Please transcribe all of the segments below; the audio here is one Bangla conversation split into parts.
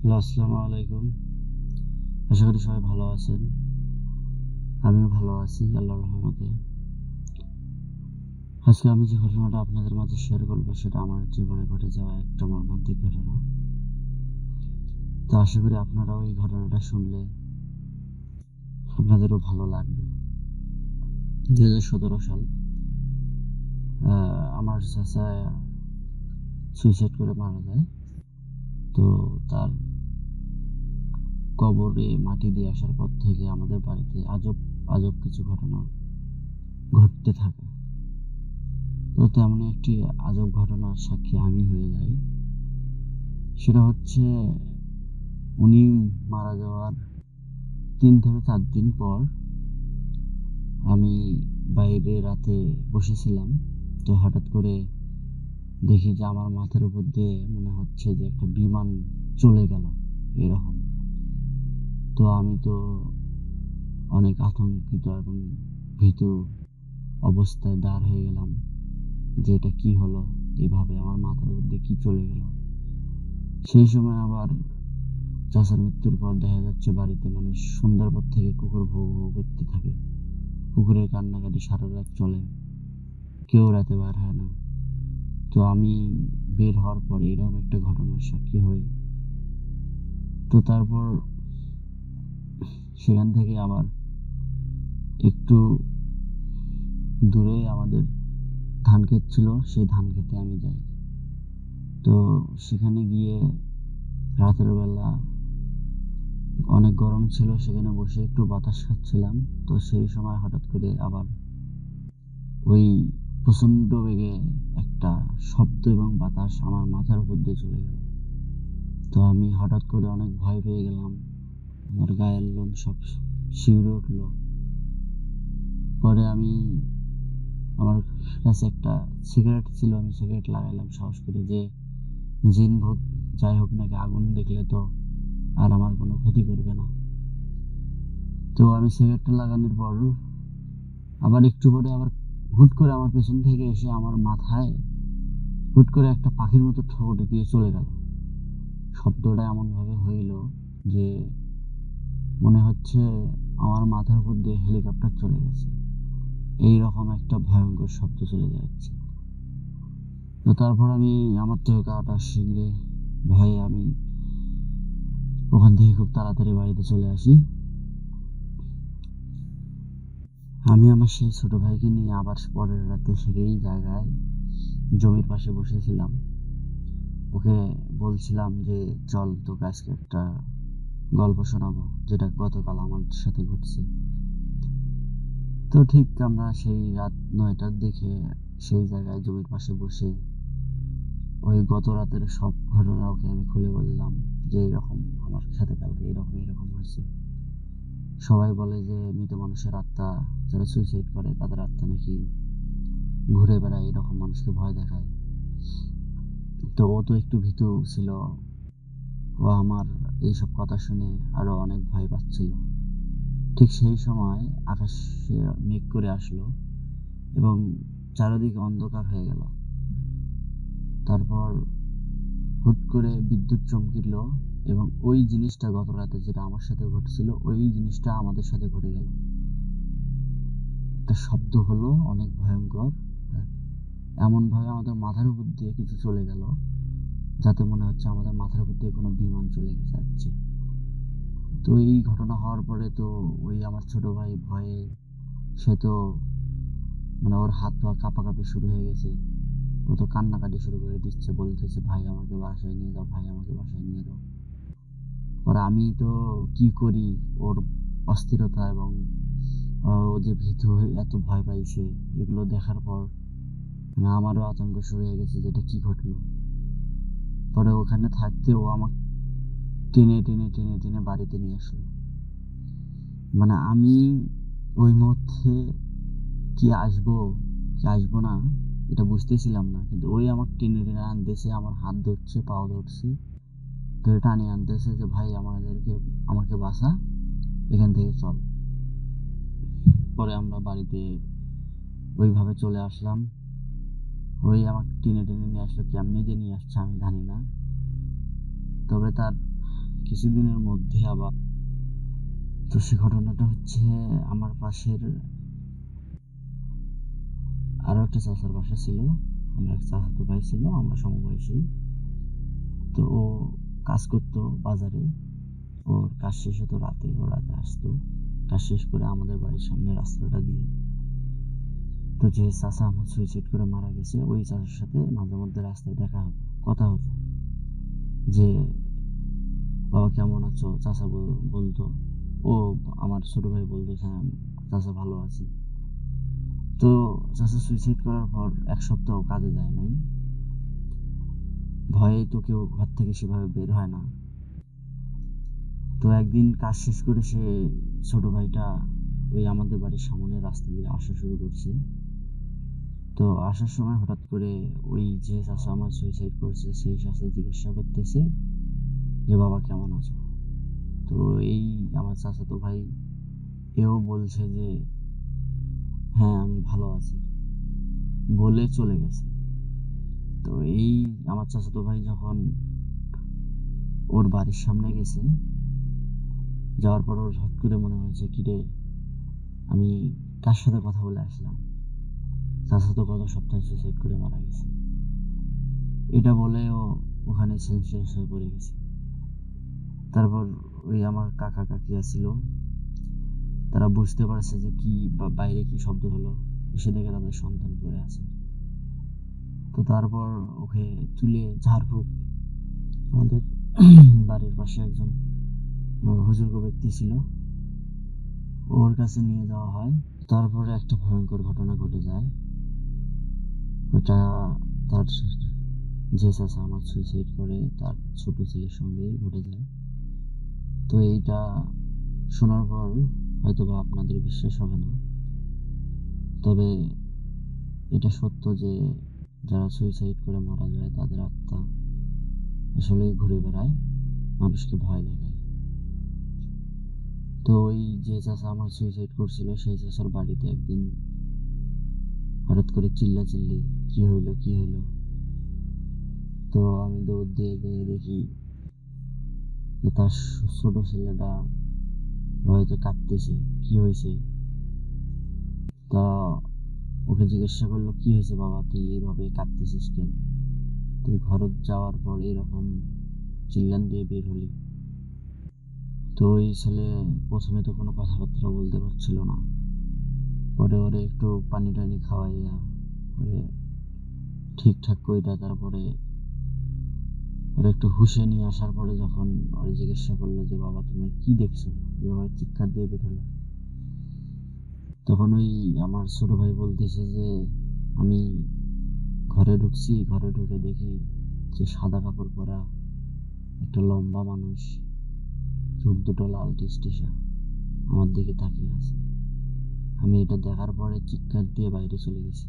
হ্যালো, আসসালামু আলাইকুম। আশা করি সবাই ভালো আছেন। আমিও ভালো আছি আল্লাহর রহমতে। আজকে আমি যে ঘটনাটা আপনাদের মাঝে শেয়ার করবো সেটা আমার জীবনে ঘটে যাওয়া একটা মর্মান্তিক ঘটনা। তো আশা করি আপনারাও এই ঘটনাটা শুনলে আপনাদেরও ভালো লাগবে। 2017 সাল আমার চাচা সুইসাইড করে মারা যায়। তো তার কবরে মাটি দিয়ে আসার পর থেকে আমাদের বাড়িতে আজব আজব কিছু ঘটনা ঘটতে থাকে। তো তেমনই একটি আজব ঘটনার সাক্ষী আমি হয়ে যাই। সেটা হচ্ছে উনি মারা যাওয়ার 3 থেকে 4 দিন পর আমি বাইরে রাতে বসেছিলাম। তো হঠাৎ করে দেখি যে আমার মাথার উপর দিয়ে মনে হচ্ছে যে একটা বিমান চলে গেল এরকম। তো আমি তো অনেক আতঙ্কিত এবং ভীতু অবস্থায় দাঁড় হয়ে গেলাম যে এটা কি হলো, এভাবে আমার মাথার উপর দিয়ে কি চলে গেল। সেই সময় আবার চাচার মৃত্যুর পর দেখা যাচ্ছে বাড়িতে মানুষ সন্ধ্যার পর থেকে কুকুর ভৌ ভৌ করতে থাকে। কুকুরের কান্নাকাটি সারা রাত চলে, কেউ রাতে বার হয় না। তো আমি বের হওয়ার পরে এরকম একটা ঘটনার সাক্ষী হই। তো তারপর সেখান থেকে আবার একটু দূরে আমাদের ধান ক্ষেত ছিল, সেই ধান ক্ষেতে আমি যাই। তো সেখানে গিয়ে রাতের বেলা অনেক গরম ছিল, সেখানে বসে একটু বাতাস খাচ্ছিলাম। তো সেই সময় হঠাৎ করে আবার ওই প্রচন্ড বেগে একটা শব্দ এবং বাতাস আমার মাথার উপর দিয়ে চলে গেল। তো আমি হঠাৎ করে অনেক ভয় পেয়ে গেলাম, আমার গায়ের লোম সব শিউরে উঠল। পরে আমি আমার কাছে একটা সিগারেট ছিল, আমি সিগারেট লাগাইলাম সাহস করে যে জিন ভূত যাই হোক নাকি আগুন দেখলে তো আর আমার কোনো ক্ষতি করবে না। তো আমি সিগারেটটা লাগানোর পর আবার একটু পরে আবার হুট করে আমার পেছন থেকে এসে আমার মাথায় হুট করে একটা পাখির মতো ঠোঁট দিয়ে চলে গেল। শব্দটা এমন ভাবে হইল যে মনে হচ্ছে আমার মাথার উপর দিয়ে হেলিকপ্টার চলে গেছে, এইরকম একটা ভয়ঙ্কর শব্দ চলে যাচ্ছে। তো তারপর আমি আমার তো গাটা শিংড়ে ভয়ে আমি ওখান থেকে খুব তাড়াতাড়ি বাড়িতে চলে আসি। আমি আমার সেই ছোট ভাইকে নিয়ে আবার পরের রাতে সেই জায়গায় জমির পাশে বসেছিলাম। ওকে বলছিলাম যে চল তোকে আজকে একটা গল্প শোনাবো, যেটা গতকাল আমার সাথে ঘটছে। তো ঠিক আমরা সেই রাত 9টার দিকে সেই জায়গায় জমির পাশে বসে ওই গত রাতের সব ঘটনা ওকে আমি খুলে বললাম যে এইরকম আমার সাথে কালকে এরকম এরকম হয়েছে। সবাই বলে যে মৃত মানুষের আত্মা, যারা সুইসাইড করে তাদের আত্মা নাকি ঘুরে বেড়ায়, এরকম মানুষকে ভয় দেখায়। তো ও তো একটু ভীতু ছিল, ও আমার এইসব কথা শুনে আরো অনেক ভয় পাচ্ছিল। ঠিক সেই সময় আকাশে মেঘ করে আসলো এবং চারিদিকে অন্ধকার হয়ে গেল। তারপর হুট করে বিদ্যুৎ চমকিল এবং ওই জিনিসটা গত রাতে যেটা আমার সাথে ঘটেছিল ওই জিনিসটা আমাদের সাথে ঘটে গেল। একটা শব্দ হলো অনেক ভয়ঙ্কর, এমন ভাবে আমাদের মাথার উপর দিয়ে কিছু চলে গেল যাতে মনে হচ্ছে আমাদের মাথার উপর দিয়ে কোনো বিমান চলে যাচ্ছে। তো এই ঘটনা হওয়ার পরে তো ওই আমার ছোট ভাই ভয়ে, সে তো মানে ওর হাত পা কাঁপাকাঁপি শুরু হয়ে গেছে। ও তো কান্নাকাটি শুরু করে দিচ্ছে, বলতেছে ভাই আমাকে বাসায় নিয়ে যাও, ভাই আমাকে বাসায় নিয়ে যাও। পরে আমি তো কি করি, ওর অস্থিরতা এবং ও যে ভীতু হয়ে এত ভয় পাইছে এগুলো দেখার পর আমারও আতঙ্ক শুরু হয়ে গেছে যে এটা কি ঘটলো। পরে ওখানে থাকতে ও আমাকে টেনে টেনে টেনে টেনে বাড়িতে নিয়ে আসলো। মানে আমি ওই মুহূর্তে কি আসবো কি আসবো না এটা বুঝতেছিলাম না, কিন্তু ওই আমাকে টেনে টেনে আনতেছে, আমার হাত ধরছে, পাও ধরছে, ধরে টানে আনতেছে যে ভাই আমাকে বাঁচা, এখান থেকে চল। পরে আমরা বাড়িতে ওইভাবে চলে আসলাম। ওই আমাকে টেনে টেনে নিয়ে আসলো, কেমনি যে নিয়ে আসছে আমি জানি না। তবে তার কিছুদিনের মধ্যে আবার। তো সে ঘটনাটা হচ্ছে, আমার পাশের আরো একটা চাচার বাসা ছিল, আমরা এক চাচাতো ভাই ছিল, আমরা সমবয়সী। তো ও কাজ করতো বাজারে, ওর কাজ শেষ হতো রাতে, ও রাতে আসতো, কাজ শেষ করে আমাদের বাড়ির সামনে রাস্তাটা দিয়ে। তো যে চাচা আমার সুইসাইড করে মারা গেছে, ওই চাচার সাথে মাঝে মধ্যে রাস্তায় দেখা হতো, কথা হতো, যে বাবা কেমন আছো, চাচা বলতো। ও আমার ছোট ভাই বলতো হ্যাঁ চাচা ভালো আছি। তো চাচা সুইসাইড করার পর 1 সপ্তাহ কাজে যায় নাই, ভয়ে তো কেউ ঘর থেকে সেভাবে বের হয় না। তো একদিন কাজ শেষ করে সে ছোট ভাইটা ওই আমাদের বাড়ির সামনের রাস্তা দিয়ে আসা শুরু করছে। তো আসার সময় হঠাৎ করে ওই যে চাচা আমার সুইসাইড করছে সেই চাচা জিজ্ঞাসা করতেছে যে বাবা কেমন আছো। তো এই আমার চাচাতো ভাই এও বলছে যে হ্যাঁ আমি ভালো আছি, বলে চলে গেছে। তো এই আমার চাচাতো ভাই যখন ওর বাড়ির সামনে গেছে, যাওয়ার পর ওর হট করে মনে হয়েছে কিরে আমি কার সাথে কথা বলে আসলাম, চাচা তো গত সপ্তাহে সুইসাইড করে মারা গেছে। এটা বলে ও ওখানে সেন্সলেস হয়ে পড়ে গেছে। তারপর ওই আমার কাকা কাকিয়া ছিল, তারা বুঝতে পারছে যে কি বাইরে কি শব্দ হলো, এসে দেখে তাদের সন্তান পড়ে আছে। তো তারপর ওকে তুলে ঝাড়ফুঁক, আমাদের বাড়ির পাশে একজন হুজুর্গ ব্যক্তি ছিল, ওর কাছে নিয়ে যাওয়া হয়। তারপরে একটা ভয়ঙ্কর ঘটনা ঘটে যায়। ওটা তার যে চাচা আমার সুইসাইড করে তার ছোট ছেলের সঙ্গেই ঘটে যায়। তো এইটা শোনার পর হয়তোবা আপনাদের বিশ্বাস হবে না, তবে এটা সত্য যে যারা সুইসাইড করে মারা যায় তাদের আত্মা আসলেই ঘুরে বেড়ায়, মানুষকে ভয় দেখায়। তো ওই যে চাচা আমার সুইসাইড করছিল সেই চাচার বাড়িতে একদিন হঠাৎ করে চিল্লাচিল্লি, কি হইলো কি হইলো। তো আমি দৌড় দিয়ে গিয়ে দেখি যে তার ছোট ছেলেটা হয়তো কাঁদতেছে, কি হয়েছে। তা ওকে জিজ্ঞাসা করলো কি হয়েছে বাবা, তুই এইভাবে কাঁদতেছিস কেন, তুই ঘরত যাওয়ার পর এরকম চিল্লান দিয়ে বের হলি। তো ওই ছেলে প্রথমে তো কোনো কথাবার্তা বলতে পারছিল না, পরে ওরে একটু পানি টানি খাওয়াইয়া ওরে ঠিকঠাক কইরা তারপরে ওরা একটু হুঁশে নিয়ে আসার পরে যখন ওরা জিজ্ঞাসা করলো যে বাবা তুমি কি দেখছো, এভাবে চিৎকার দিয়ে বের হলো, তখন ওই আমার ছোট ভাই বলতেছে যে আমি ঘরে ঢুকছি, ঘরে ঢুকে দেখি যে সাদা কাপড় পরা একটা লম্বা মানুষ, চোখ দুটো লাল টিসটিসা আমার দিকে তাকিয়ে আছে। আমি এটা দেখার পরে চিৎকার দিয়ে বাইরে চলে গেছি।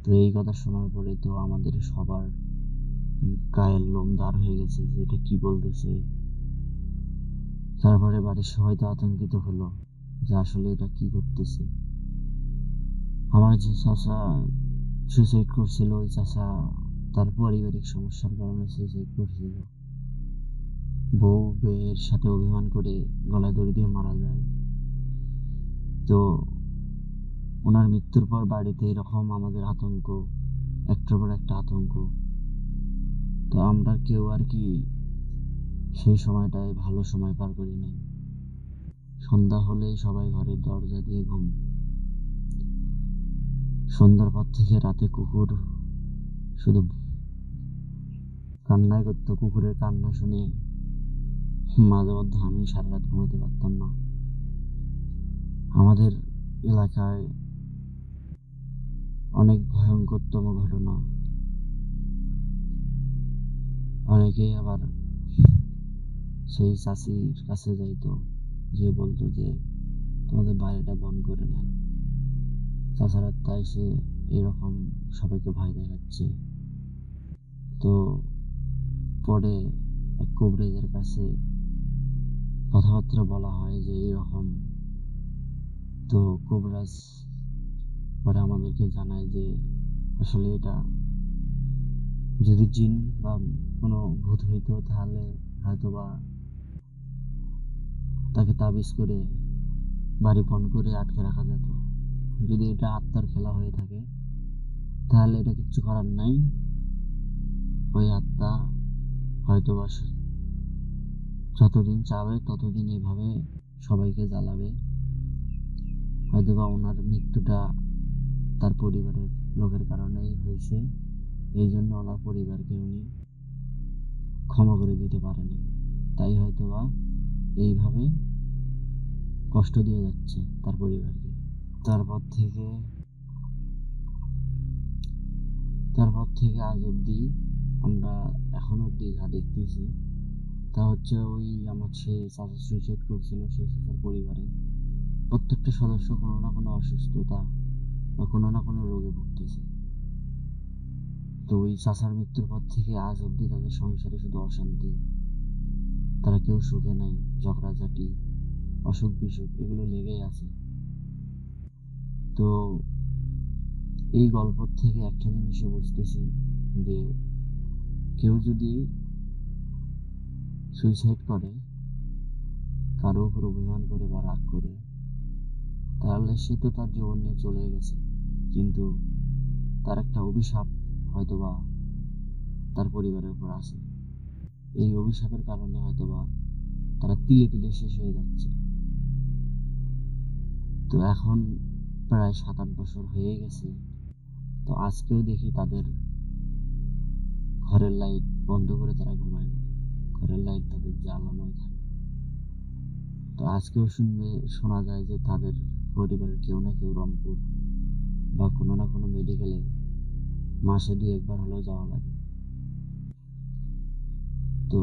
তো এই কথা শোনার পরে তো আমাদের সবার গায়ের লোম দাঁড় হয়ে গেছে যে এটা কি বলতেছে। তারপরে বাড়ির সবাই তো আতঙ্কিত হলো যে আসলে এটা কি করতেছে। আমার যে চাচা সুইসাইড করছিল ওই চাচা তার পারিবারিক সমস্যার কারণে সুইসাইড করছিল, বউ বেয়ের সাথে অভিমান করে গলায় দড়ি দিয়ে মারা যায়। তো ওনার মৃত্যুর পর বাড়িতে এরকম আমাদের আতঙ্ক, একটার পর একটা আতঙ্ক। তো আমরা কেউ আর কি সেই সময়টায় ভালো সময় পার করি নাই। সন্ধ্যা হলেই সবাই ঘরের দরজা দিয়ে ঘুম। সন্ধ্যার পর থেকে রাতে কুকুর শুধু কান্নাই করতো, কুকুরের কান্না শুনে মাঝে মধ্যে আমি সারা রাত ঘুমাতে পারতাম না। আমাদের এলাকায় অনেক ভয়ঙ্করতম ঘটনা। অনেকেই আবার সেই চাচির কাছে যাইতো, যে বলতো যে তোমাদের বাড়িটা বন্ধ করে নেন, চাচার আত্মা এসে এরকম সবাইকে ভয় দেখাচ্ছে। তো পরে এক কবিরাজের কাছে কথাবার্তা বলা হয় যে এরকম। তো কবিরাজ পরে আমাদেরকে জানায় যে আসলে এটা যদি জিন বা কোনো ভূত হইতো তাহলে হয়তোবা তাকে তাবিজ করে বাড়ি বন্ধ করে আটকে রাখা যেত। যদি এটা আত্মার খেলা হয়ে থাকে তাহলে এটা কিচ্ছু করার নাই। ওই আত্মা হয়তোবা যতদিন চাবে ততদিন এইভাবে সবাইকে জ্বালাবে। হয়তোবা ওনার মৃত্যুটা তার পরিবারের লোকের কারণেই হয়েছে, এই জন্য ওনার পরিবারকে উনি ক্ষমা করে দিতে পারেনি, তাই হয়তোবা এইভাবে কষ্ট দিয়ে যাচ্ছে তার পরিবারকে। তারপর থেকে আজ অবধি আমরা এখন অবধি যা দেখতেছি তা হচ্ছে ওই আমার সে চাচা সুইসাইড করছিল, সেই চাচার পরিবারে প্রত্যেকটা সদস্য কোনো না কোনো অসুস্থতা বা কোনো না কোনো রোগে ভুগতেছে। তো ওই চাচার মৃত্যুর পর থেকে আজ অবধি তাদের সংসারে শুধু অশান্তি, তারা কেউ সুখে নাই, ঝগড়াঝাটি, অসুখ বিসুখ এগুলো লেগেই আছে। তো এই গল্প থেকে একটা জিনিসই বুঝতেছি যে কেউ যদি সুইসাইড করে, কারো উপর অভিমান করে বা রাগ করে, তাহলে সে তো তার জীবন নিয়ে চলে গেছে, কিন্তু তার একটা অভিশাপ হয়তোবা তার পরিবারের উপর আছে। এই অভিশাপের কারণে হয়তোবা তারা তিলে তিলে শেষ হয়ে যাচ্ছে। তো এখন প্রায় 7-8 বছর হয়ে গেছে, তো আজকেও দেখি তাদের ঘরের লাইট বন্ধ করে তারা ঘুমায় না, ঘরের লাইট তাদের জ্বালানোই থাকে। তো আজকেও শোনা যায় যে তাদের পরিবারের কেউ না কেউ রংপুর বা কোনো না কোনো মেডিকেলে মাসে 2-1 বার হলেও যাওয়া লাগে। তো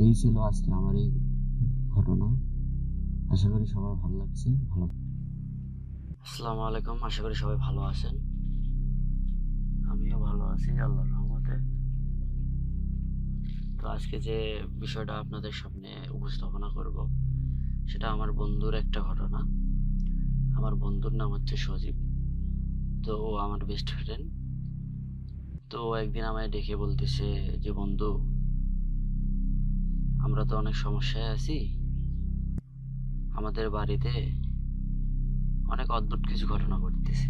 এই ছিল আজকে আমার এই ঘটনা। আশা করি সবার ভালো লাগছে। আসসালামু আলাইকুম, আশা করি সবাই ভালো আছেন। আমিও ভালো আছি আল্লাহর রহমতে। তো আজকে যে বিষয়টা আপনাদের সামনে উপস্থাপনা করব সেটা আমার বন্ধুর একটা ঘটনা। আমার বন্ধুর নাম হচ্ছে সজীব। তো ও আমার বেস্ট ফ্রেন্ড। তো একদিন আমায় ডেকে বলতেছে যে বন্ধু, আমরা তো অনেক সমস্যায় আছি, আমাদের বাড়িতে অনেক অদ্ভুত কিছু ঘটনা ঘটতেছে।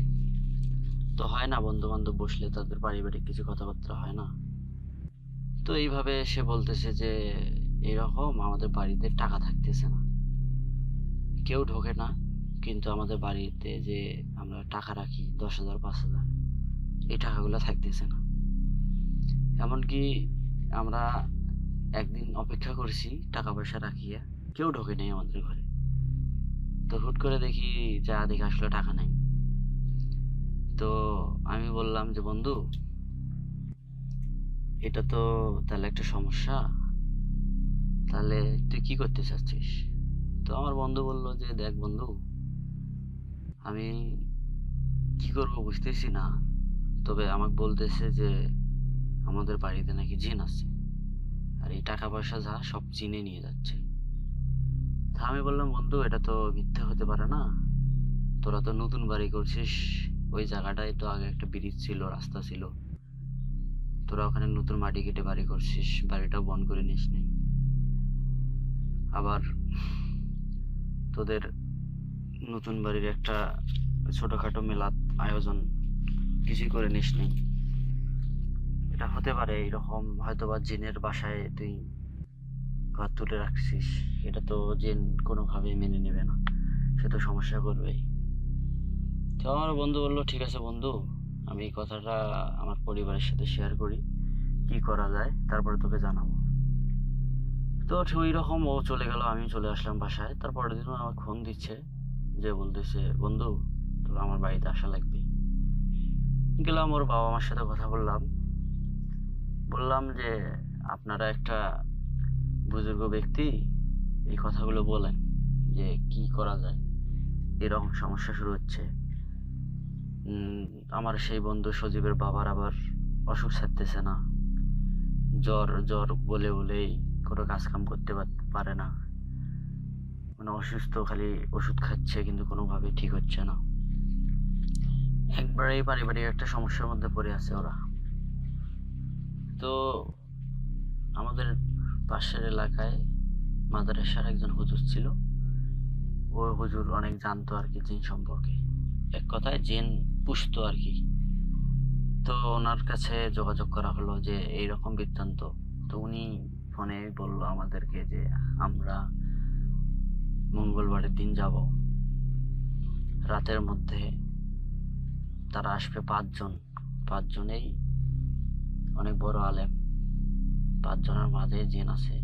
তো হয় না, বন্ধু বান্ধব বসলে তাদের পারিবারিক কিছু কথাবার্তা হয় না। তো এইভাবে সে বলতেছে যে এরকম আমাদের বাড়িতে টাকা থাকতেছে না, কেউ ঢোকে না, কিন্তু আমাদের বাড়িতে যে আমরা টাকা রাখি 10,000 5,000, এই টাকাগুলো থাকতেছে না। এমনকি আমরা একদিন অপেক্ষা করছি টাকা পয়সা রাখিয়া, কেউ ঢোকে নাই আমাদের ঘরে। তো হুট করে দেখি আসলে টাকা নাই। তো আমি বললাম যে বন্ধু, এটা তো তাহলে একটা সমস্যা, তাহলে তুই কি করতে চাচ্ছিস? তো আমার বন্ধু বলল যে দেখ বন্ধু, আমি কি করবো বুঝতেছি না, তবে আমাকে বলতেছে যে আমাদের বাড়িতে নাকি জিন আছে, আর এই টাকা পয়সা যা সব জিনে নিয়ে যাচ্ছে। তা আমি বললাম বন্ধু, এটা তো মিথ্যা হতে পারে না, তোরা তো নতুন বাড়ি করছিস, ওই জায়গাটায় তো আগে একটা ব্রিজ ছিল, রাস্তা ছিল, তোরা ওখানে নতুন মাটি কেটে বাড়ি করছিস, বাড়িটাও বন্ধ করে নিস নাই, আবার তোদের নতুন বাড়ির একটা ছোটখাটো মেলাত আয়োজন কিছুই করে নিস নাই। এটা হতে পারে এরকম হয়তোবা জিনের বাসায় তুই ঘর তুলে রাখছিস, এটা তো জিন কোনোভাবেই মেনে নেবে না, সে তো সমস্যা করবেই। তো আমার বন্ধু বললো ঠিক আছে বন্ধু, আমি এই কথাটা আমার পরিবারের সাথে শেয়ার করি, কি করা যায় তারপরে তোকে জানাবো। তো ওই রকম ও চলে গেল, আমি চলে আসলাম বাসায়। তারপরের দিন আমার ফোন দিচ্ছে, যে বলতেছে বন্ধু তোর আমার বাড়িতে আসা লাগবে। গেলাম, ওর বাবা মার সাথে কথা বললাম যে আপনারা একটা বুজুর্গ ব্যক্তি, এই কথাগুলো বলেন যে কি করা যায়, এরকম সমস্যা শুরু হচ্ছে। আমার সেই বন্ধু সজীবের বাবার আবার অসুখ ছাড়তেছে না, জ্বর জ্বর বলে বলেই কোনো কাজ কাম করতে পারে না, মানে অসুস্থ, খালি ওষুধ খাচ্ছে কিন্তু কোনোভাবে ঠিক হচ্ছে না। একবারেই পারিবারিক একটা সমস্যার মধ্যে পড়ে আছে ওরা। তো আমাদের পাশের এলাকায় মাদ্রাসার একজন হুজুর ছিল। ওই হুজুর অনেক জানতো আর কি জিন সম্পর্কে, এক কথায় জিন পুষতো আর কি। তো ওনার কাছে যোগাযোগ করা হলো যে এইরকম বৃত্তান্ত। তো উনি ফোনে বললো আমাদেরকে যে আমরা মঙ্গলবারের দিন যাব, রাতের মধ্যে তারা আসবে 5 জন। 5 জনেই অনেক বড় আলেম, 5 জনের মাঝে জিন আছে।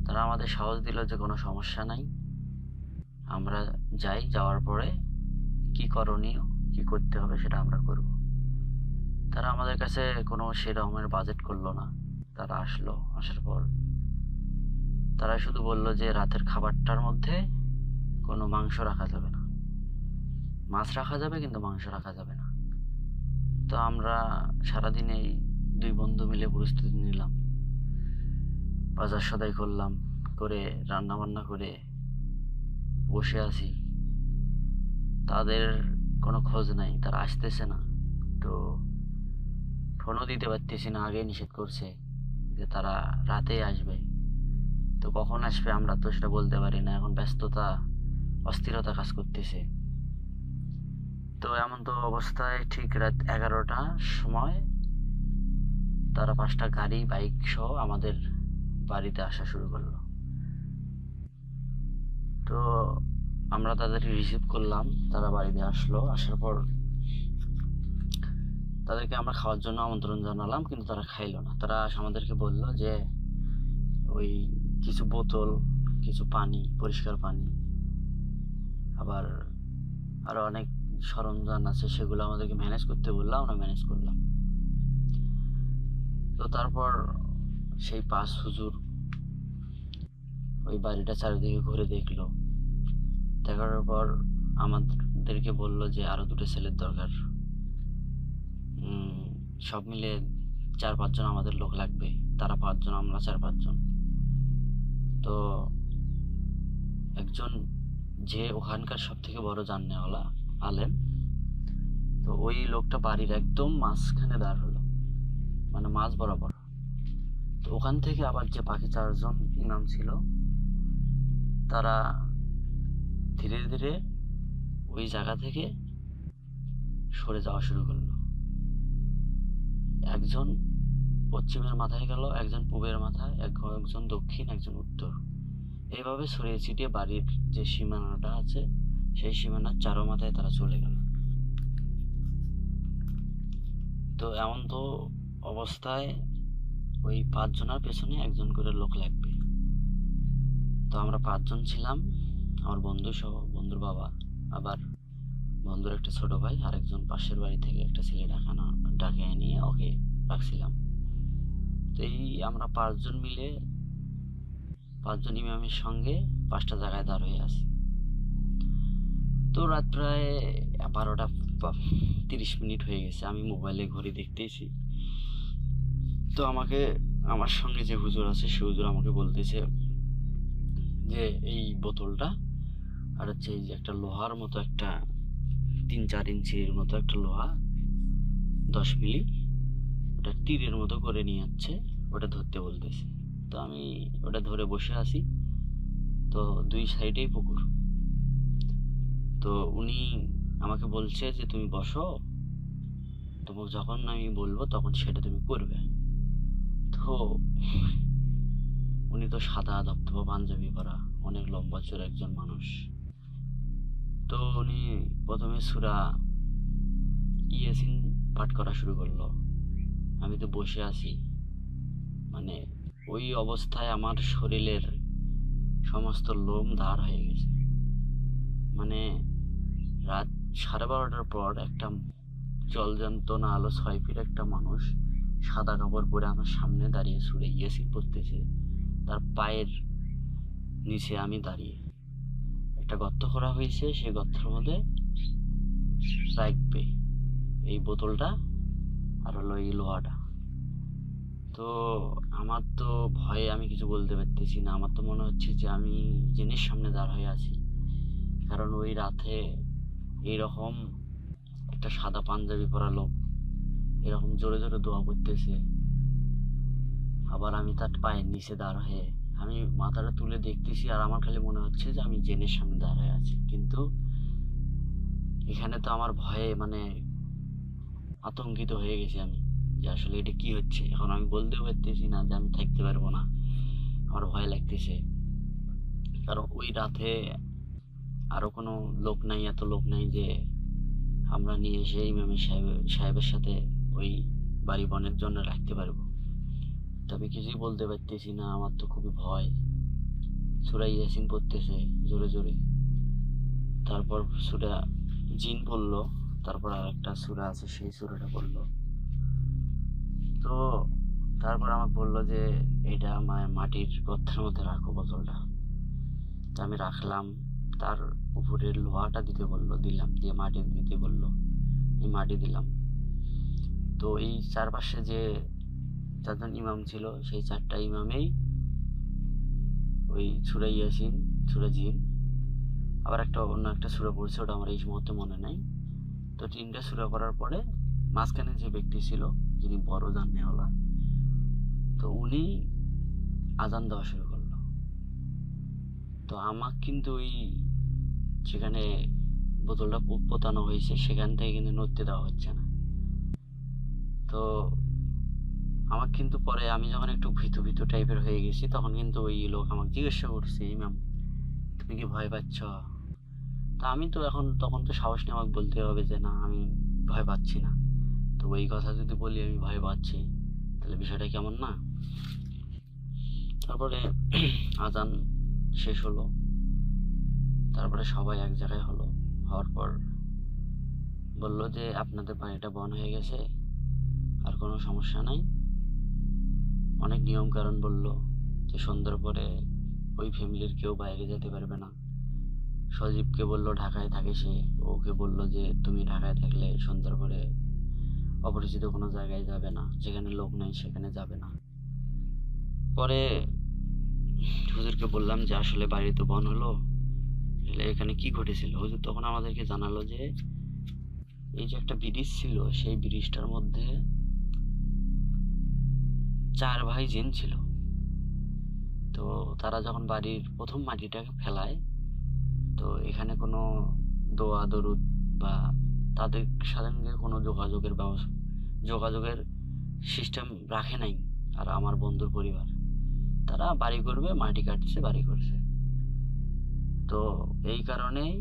তারা আমাদের সাহস দিল যে কোনো সমস্যা নাই, আমরা যাই, যাওয়ার পরে কি করণীয়, কি করতে হবে সেটা আমরা করব। তারা আমাদের কাছে কোনো সেরকমের বাজেট করলো না। তারা আসলো, আসার পর তারা শুধু বলল যে রাতের খাবারটার মধ্যে কোনো মাংস রাখা যাবে না, মাছ রাখা যাবে কিন্তু মাংস রাখা যাবে না। তো আমরা সারাদিন এই 2 বন্ধু মিলে প্রস্তুতি নিলাম, বাজার সদাই করলাম, করে রান্না বান্না করে বসে আছি। তাদের কোনো খোঁজ নাই, তারা আসতেছে না। তো ফোনও দিতে পারতেছি না, আগেই নিষেধ করছে যে তারা রাতেই আসবে। তো কখন আসবে আমরা তো সেটা বলতে পারি না, এখন ব্যস্ততা, অস্থিরতা কাজ করতেছে। তো এমন তো অবস্থায় ঠিক রাত 11টার সময় তারা 5টা গাড়ি, বাইক সহ আমাদের বাড়িতে আসা শুরু করলো। তো আমরা তাদের রিসিভ করলাম, তারা বাড়িতে আসলো। আসার পর তাদেরকে আমরা খাওয়ার জন্য আমন্ত্রণ জানালাম, কিন্তু তারা খাইলো না। তারা আমাদেরকে বললো যে ওই কিছু বোতল, কিছু পানি, পরিষ্কার পানি, আবার আরো অনেক সরঞ্জাম আছে, সেগুলো আমাদেরকে ম্যানেজ করতে বললাম, আমরা ম্যানেজ করলাম। তো তারপর সেই 5 হুজুর ওই বাড়িটা চারিদিকে ঘুরে দেখলো। দেখার পর আমাদেরকে বললো যে আরো 2টো ছেলের দরকার, সব মিলে 4-5 জন আমাদের লোক লাগবে। তারা 5 জন, আমরা 4-5 জন। তো একজন যে ওখানকার সব থেকে বড় জাননেওয়ালা আলেম, তো ওই লোকটা বাড়ির একদম মাঝখানে দাঁড় হলো, মানে মাঝ বরাবর। তো ওখান থেকে আবার যে বাকি 4 জন ইমাম ছিল, তারা ধীরে ধীরে ওই জায়গা থেকে সরে যাওয়া শুরু করলো। একজন পশ্চিমের মাথায় গেল, একজন পূবের মাথায়, একজন দক্ষিণ, একজন উত্তর। এইভাবে ছড়িয়ে ছিটিয়ে বাড়ির যে সীমানাটা আছে সেই সীমানার চারো মাথায় তারা চলে গেল। তো এমন তো অবস্থায় ওই 5 জনের পেছনে একজন করে লোক লাগবে। তো আমরা 5 জন ছিলাম, আমার বন্ধু সহ, বন্ধুর বাবা, আবার বন্ধুর একটা ছোট ভাই, আর একজন পাশের বাড়ি থেকে একটা ছেলে ডাকে নিয়ে ওকে রাখছিলাম। তো এই আমরা 5 জন মিলে 5 জন ইমামের সঙ্গে 5টা জায়গায় দাঁড় হয়ে আছি। তো রাত প্রায় 12টা 30 মিনিট হয়ে গেছে, আমি মোবাইলে ঘড়ি দেখতেছি। তো আমার সঙ্গে যে হুজুর আছে সে হুজুর আমাকে বলতেছে যে এই বোতলটা আর হচ্ছে এই যে একটা লোহার মতো, একটা 3-4 ইঞ্চির মতো একটা লোহা, 10 মিলি, ওটা তীরের মতো করে নিয়ে যাচ্ছে, ওটা ধরতে বলতেছে। তো আমি ওটা ধরে বসে আছি। তো 2 সাইডেই পুকুর। তো উনি আমাকে বলছে যে তুমি বসো, তোমাকে যখন আমি বলবো তখন সেটা তুমি করবে। তো উনি তো সাদা ধবধবা পাঞ্জাবি পরা, অনেক লম্বা চোর একজন মানুষ। তো উনি প্রথমে সূরা ইয়াসিন পাঠ করা শুরু করলো। আমি তো বসে আছি, মানে ওই অবস্থায় আমার শরীরের সমস্ত লোম দাঁড় হয়ে গেছে। মানে রাত 12:30টার পর একটা জলজান্ত না আলো 6 ফিট একটা মানুষ সাদা কাপড় পরে আমার সামনে দাঁড়িয়ে সূরা ইয়াসিন পড়তেছে। তার পায়ের নিচে আমি দাঁড়িয়ে, একটা গর্ত করা হয়েছে, সেই গর্তের মধ্যে রাখবে এই বোতলটা আর হলো এই লোহাটা। তো আমার তো ভয়ে আমি কিছু বলতে পারতেছি না। আমার তো মনে হচ্ছে যে আমি জিনের সামনে দাঁড় হয়ে আছি, কারণ ওই রাতে এইরকম একটা সাদা পাঞ্জাবি পরা লোক এরকম জোরে জোরে দোয়া করতেছে। আবার আমি তার পায়ের নিচে দাঁড় হয়ে আমি মাথাটা তুলে দেখতেছি, আর আমার খালি মনে হচ্ছে যে আমি জেনের সামনে দাঁড় হয়ে আছি। কিন্তু এখানে তো আমার ভয়ে মানে আতঙ্কিত হয়ে গেছি আমি, যে আসলে এটা কি হচ্ছে। এখন আমি বলতেও পারতেছি না যে আমি থাকতে পারবো না, আমার ভয় লাগতেছে। কারণ ওই রাতে আরো কোনো লোক নাই, এত লোক নাই যে আমরা নিয়ে এসে ইমামের সাহেবের সাথে ওই বাড়ি বনের জন্য রাখতে পারবো। তবে কিছুই বলতে পারতেছি না, আমার তো খুবই ভয়। সূরা ইয়াসিন পড়তেছে জোরে জোরে, তারপর সূরা জিন পড়লো, তারপর আর একটা সূরা আছে সেই সূরাটা পড়লো। তো তারপর আমাকে বললো যে এটা মাটির গর্তের মধ্যে রাখো বোতলটা। তো আমি রাখলাম, তার উপরের লোহাটা দিতে বললো, দিলাম, দিয়ে মাটি দিতে বললো, এই মাটি দিলাম। তো এই চারপাশে যে চারজন ইমাম ছিল সেই চারটা ইমামেই ওই সূরা ইয়াসিন, সূরা জিন, আবার একটা অন্য একটা সূরা পড়ছে, ওটা আমার এই মুহূর্তে মনে নাই। তো 3টা সূরা করার পরে মাঝখানে যে ব্যক্তি ছিল যিনি বড় জাননেওয়ালা, তো উনি আজান দেওয়া শুরু করলো। তো আমাকে কিন্তু ওই যেখানে বোতলটা পোতানো হয়েছে সেখান থেকে কিন্তু নড়তে দেওয়া হচ্ছে না। তো আমাকে কিন্তু পরে আমি যখন একটু ভীতু ভীতু টাইপের হয়ে গেছি তখন কিন্তু ওই লোক আমাকে জিজ্ঞাসা করছে, ইমাম তুমি কি ভয় পাচ্ছ? তা আমি তো এখন তখন তো সাহস নিয়ে আমাকে বলতে হবে যে না আমি ভয় পাচ্ছি না। তো ওই কথা যদি বলি আমি ভয় পাচ্ছি তাহলে বিষয়টা কেমন না। তারপরে আজান শেষ হলো, তারপরে সবাই এক জায়গায় হলো, হওয়ার পর বললো যে আপনাদের বাড়িটা বন হয়ে গেছে, আর কোনো সমস্যা নাই। অনেক নিয়ম কারণ বললো যে সন্ধ্যার পরে ওই ফ্যামিলির কেউ বাইরে যেতে পারবে না। সজীবকে বললো ঢাকায় থাকে সে, ওকে বললো যে তুমি ঢাকায় থাকলে সন্ধ্যার পরে অপরিচিত কোনো জায়গায় যাবে না, যেখানে লোক নেই সেখানে যাবে না। পরে হুজুরকে বললাম যে আসলে বাড়ি তো বন হলো, এখানে কি ঘটেছিল। হুজুর তখন আমাদেরকে জানালো যে এই যে একটা ব্রিজ ছিল সেই ব্রিজটার মধ্যে 4 ভাই জিন ছিল। তো তারা যখন বাড়ির প্রথম মাটিটাকে ফেলায়, তো এখানে কোনো দোয়া দরুদ বা তাদের সঙ্গে কোনো যোগাযোগের সিস্টেম রাখে নাই। আর আমার বন্ধুর পরিবার তারা বাড়ি করবে, মাটি কাটছে, বাড়ি করছে। তো এই কারণেই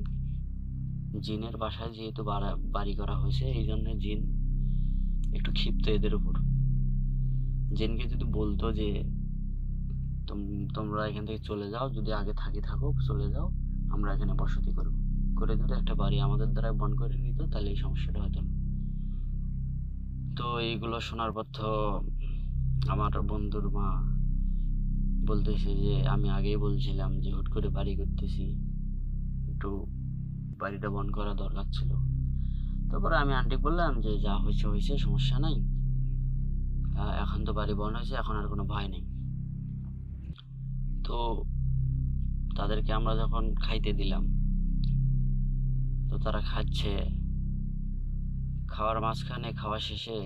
জিনের বাসায় যেহেতু বাড়ি করা হয়েছে, এই জন্য জিন একটু ক্ষিপ্ত এদের উপর। জিনকে যদি বলতো যে তোমরা এখান থেকে চলে যাও, যদি আগে থাকো চলে যাও, আমরা এখানে বসতি করে দিত, একটা বাড়ি আমাদের দ্বারা বন করে নিত, তাহলে এই সমস্যাটা হতো না। তো এইগুলো শোনার পর তো আমার বন্ধুর মা বলতেছে যে আমি আগেই বলছিলাম যে হুট করে বাড়ি করতেছি, একটু বাড়িটা বন করা দরকার ছিল। তারপরে আমি আন্টি বললাম যে যা হয়েছে হয়েছে, সমস্যা নাই, এখন তো বাড়ি বন হয়েছে, এখন আর কোনো ভয় নেই। তো তাদেরকে আমরা যখন খাইতে দিলাম, তো তারা খাচ্ছে, খাওয়ার মাঝখানে খাওয়া শেষে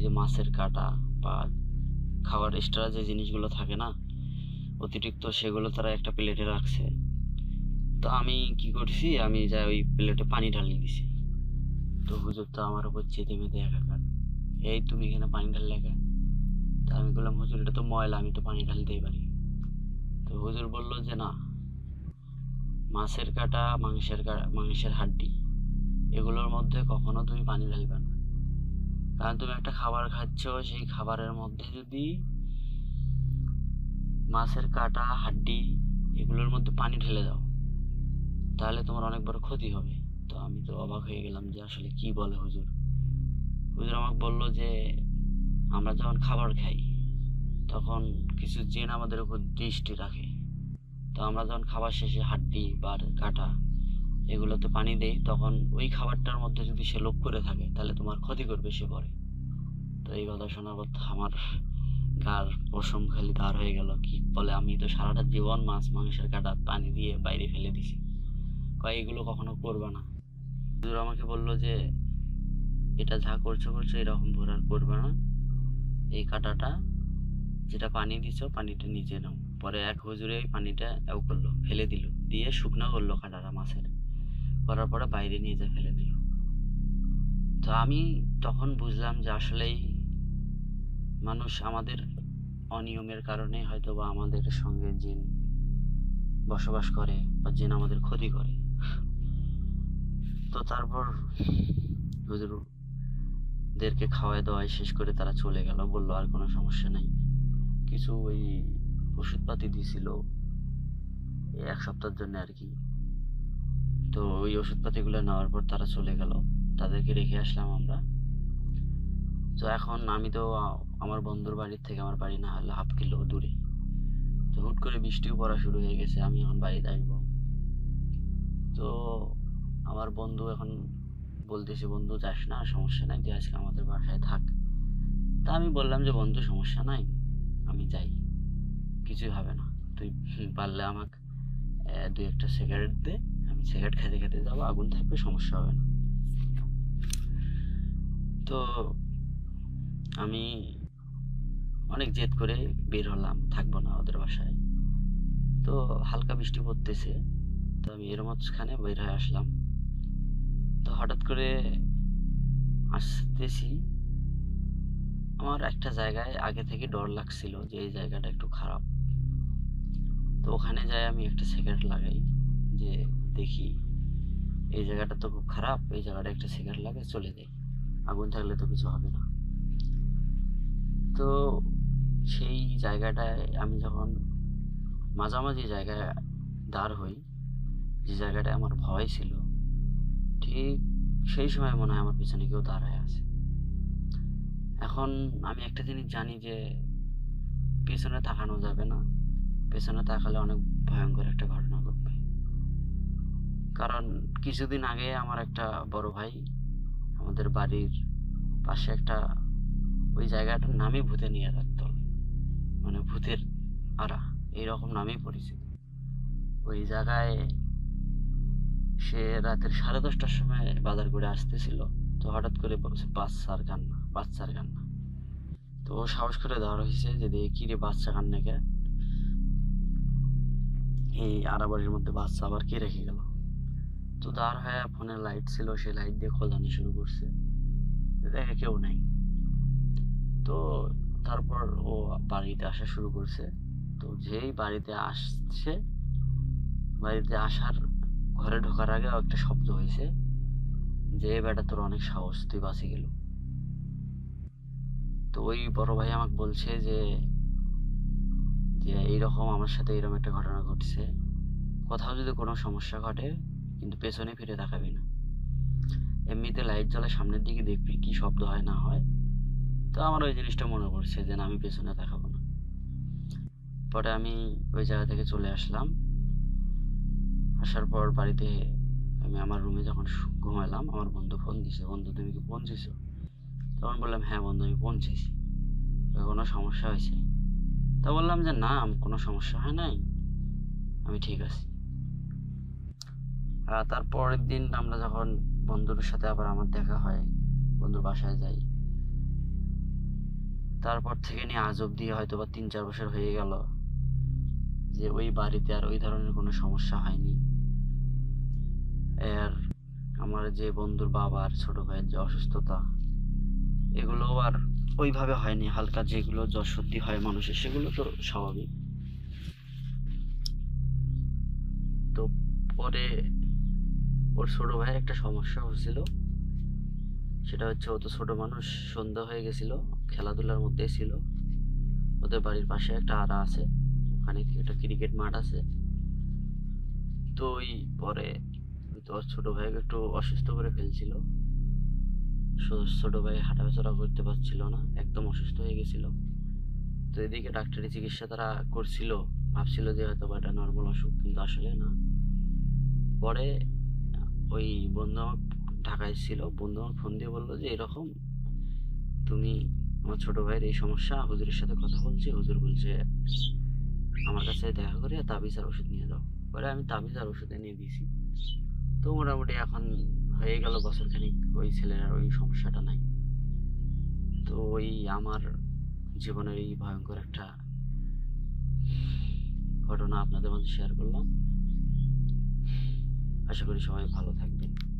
যে মাছের কাঁটা বা খাওয়ার এক্সট্রা যে জিনিসগুলো থাকে না অতিরিক্ত, সেগুলো তারা একটা প্লেটে রাখছে। তো আমি কি করছি, আমি যাই ওই প্লেটে পানি ঢালিয়ে দিছি। তো হুজুর তো আমার উপর চেতে মেতে একাকার, এই তুমি এখানে পানি ঢাললে একা। তা আমি বললাম হুজুর এটা তো ময়লা, আমি তো পানি ঢালতেই পারি। তো হুজুর বললো যে না, মাছের কাঁটা, মাংসের হাড্ডি, এগুলোর মধ্যে কখনো তুমি পানি ঢালবে না। কারণ তুমি একটা খাবার খাচ্ছ, সেই খাবারের মধ্যে যদি মাছের কাঁটা, হাড্ডি এগুলোর মধ্যে পানি ঢেলে দাও তাহলে তোমার অনেক বড় ক্ষতি হবে। তো আমি তো অবাক হয়ে গেলাম যে আসলে কি বলে হুজুর। হুজুর আমাকে বললো যে আমরা যখন খাবার খাই তখন কিছু জিন আমাদের উপর দৃষ্টি রাখে। তো আমরা যখন খাবার শেষে হাড্ডি বা কাঁটা এগুলোতে পানি দেই, তখন ওই খাবারটার মধ্যে যদি সে লোভ করে থাকে তাহলে তোমার ক্ষতি করবে সে পরে। তো এই কথা শোনার পর আমার গার পশম খালি দাঁড় হয়ে গেল। কি বলে, আমি তো সারাটা জীবন মাছ মাংসের কাঁটা পানি দিয়ে বাইরে ফেলে দিছি, এগুলো কখনো করবে না। হুজুর আমাকে বললো যে এটা যা করছো করছো এরকম ভুল আর করবে না, এই কাঁটাটা যেটা পানি দিছো পানিটা নিচে নাও। পরে এক হুজুরে ওই পানিটা করলো, ফেলে দিল, দিয়ে শুকনো করলো কাঁটাটা মাছের, করার পরে বাইরে নিয়ে যা ফেলে দিল। তো আমি তখন বুঝলাম যে আসলেই মানুষ আমাদের অনিয়মের কারণে হয়তো বা আমাদের সঙ্গে জিন বসবাস করে বা জিন আমাদের ক্ষতি করে। তো তারপর হুজুরদেরকে খাওয়ায় দাওয়ায় শেষ করে তারা চলে গেল, বললো আর কোনো সমস্যা নাই। কিছু ওই ওষুধপাতি দিছিল এই 1 সপ্তাহের জন্য আর কি। তো ওই ওষুধপাতিগুলো নেওয়ার পর তারা চলে গেল, তাদেরকে রেখে আসলাম আমরা। তো এখন আমি তো আমার বন্ধুর বাড়ির থেকে আমার বাড়ি না হলে 1/2 কিলো দূরে। তো হুট করে বৃষ্টিও পড়া শুরু হয়ে গেছে, আমি এখন বাড়িতে আসবো। তো আমার বন্ধু এখন বলতেছে, বন্ধু যাস না, সমস্যা নাই, তুই আজকে আমাদের বাসায় থাক। তা আমি বললাম যে বন্ধু সমস্যা নাই, আমি যাই, কিছুই হবে না। তুই পারলে আমাকে 2-1টা সিগারেট দে, আমি সিগারেট খেতে খেতে যাবো, আগুন থাকবে, সমস্যা হবে না। তো আমি অনেক জেদ করে বের হলাম, থাকবো না ওদের বাসায়। তো হালকা বৃষ্টি পড়তেছে, তো আমি এর মাঝখানে বের হয়ে আসলাম। তো হঠাৎ করে আসতেছি, আমার একটা জায়গায় আগে থেকে ডর লাগছিল যে এই জায়গাটা একটু খারাপ। তো ওখানে যাই আমি একটা সিগারেট লাগাই, যে দেখি এই জায়গাটা তো খুব খারাপ, এই জায়গাটা একটা সিগারেট লাগাই চলে যাই, আগুন থাকলে তো কিছু হবে না। তো সেই জায়গাটায় আমি যখন মাঝামাঝি জায়গায় দাঁড় হই, যে জায়গাটায় আমার ভয় ছিল, ঠিক সেই সময় মনে হয় আমার পিছনে কেউ দাঁড়ায় আছে। এখন আমি একটা জিনিস জানি যে পেছনে তাকানো যাবে না, পেছনে তাকালে অনেক ভয়ঙ্কর একটা ঘটনা ঘটবে। কারণ কিছুদিন আগে আমার একটা বড় ভাই আমাদের বাড়ির পাশে একটা, ওই জায়গাটার নামই ভূতে নিয়ে রাখতো, মানে ভূতের আড়া এইরকম নামেই পরিচিত। ওই জায়গায় সে রাতের 10:30টার সময় বাজার করে আসতেছিল। তো হঠাৎ করে বলছে বাচ্চার কান্না, বাচ্চার কান্না। তো ও সাহস করে ধরা হয়েছে যে দেখি কি রে, বাচ্চা কান্না কে, এই আড়াবাড়ির মধ্যে বাচ্চা আবার কে রেখে গেল। তো দাঁড় হয়ে ফোনে লাইট ছিল, সে লাইট দিয়ে খোঁজানি শুরু করছে, দেখে কেউ নাই। তো তারপর ও বাড়িতে আসা শুরু করছে। তো যেই বাড়িতে আসছে, বাড়িতে আসার ঘরে ঢোকার আগে একটা শব্দ হয়েছে যে বেটা তোর অনেক সাহস, তুই বাঁচি গেল। তো ওই বড় ভাই আমাকে বলছে যে যে এইরকম আমার সাথে এরকম একটা ঘটনা ঘটছে, কোথাও যদি কোনো সমস্যা ঘটে কিন্তু পেছনে ফিরে তাকাবি না, এমনিতে লাইট জ্বলে সামনের দিকে দেখবি কি শব্দ হয় না হয়। তো আমার ওই জিনিসটা মনে পড়ছে যে না, আমি পেছনে তাকাবো না। পরে আমি ওই জায়গা থেকে চলে আসলাম। আসার পর বাড়িতে আমি আমার রুমে যখন ঘুমালাম, আমার বন্ধু ফোন দিছে, বন্ধু তুমি কি পৌঁছেছো? তখন বললাম হ্যাঁ বন্ধু আমি পৌঁছেছি, কোনো সমস্যা হয়েছে? তা বললাম যে না, কোনো সমস্যা হয় নাই, আমি ঠিক আছি। তারপরের দিন আমরা যখন বন্ধুর সাথে আবার আমার দেখা হয়, বন্ধুর বাসায় যাই, তারপর থেকে নিয়ে আজ অব্দি হয়তো বা 3-4 বছর হয়ে গেল যে ওই বাড়িতে আর ওই ধরনের কোনো সমস্যা হয়নি। আর আমার যে বন্ধুর বাবার ছোট ভাইয়ের যে অসুস্থতা, এগুলো আর ওইভাবে হয়নি। হালকা যেগুলো জ্বর সর্দি হয় মানুষের, সেগুলো তো স্বাভাবিক। তো পরে ওর ছোট ভাইয়ের একটা সমস্যা হয়েছিল, সেটা হচ্ছে ও তো ছোট মানুষ, সন্ধ্যা হয়ে গেছিল, খেলাধুলার মধ্যেই ছিল। ওদের বাড়ির পাশে একটা আড়া আছে, ওখানে একটা ক্রিকেট মাঠ আছে। তো ওই পরে তোর ছোট ভাইকে একটু অসুস্থ করে ফেলছিল। ছোট ভাই হাঁটাচলা করতে পারছিল না, একদম অসুস্থ হয়ে গেছিল। তো এদিকে ডাক্তারি চিকিৎসা তারা করছিল, ভাবছিল যে হয়তো বা এটা নর্মাল অসুখ, কিন্তু আসলে না। পরে ওই বন্ধু আমার ঢাকায় ছিল, বন্ধু আমার ফোন দিয়ে বললো যে এরকম তুমি, আমার ছোট ভাইয়ের এই সমস্যা, হুজুরের সাথে কথা বলছি, হুজুর বলছে আমার কাছে দেখা করে তাবিজ আর ওষুধ নিয়ে যাও। পরে আমি তাবিজ আর ওষুধ এনে দিয়েছি। তো মোটামুটি এখন হয়ে গেল বছর খানিক, ওই ছেলের আর ওই সমস্যাটা নাই। তো ওই আমার জীবনের এই ভয়ঙ্কর একটা ঘটনা আপনাদের মাঝে শেয়ার করলাম। আশা করি সবাই ভালো থাকবেন।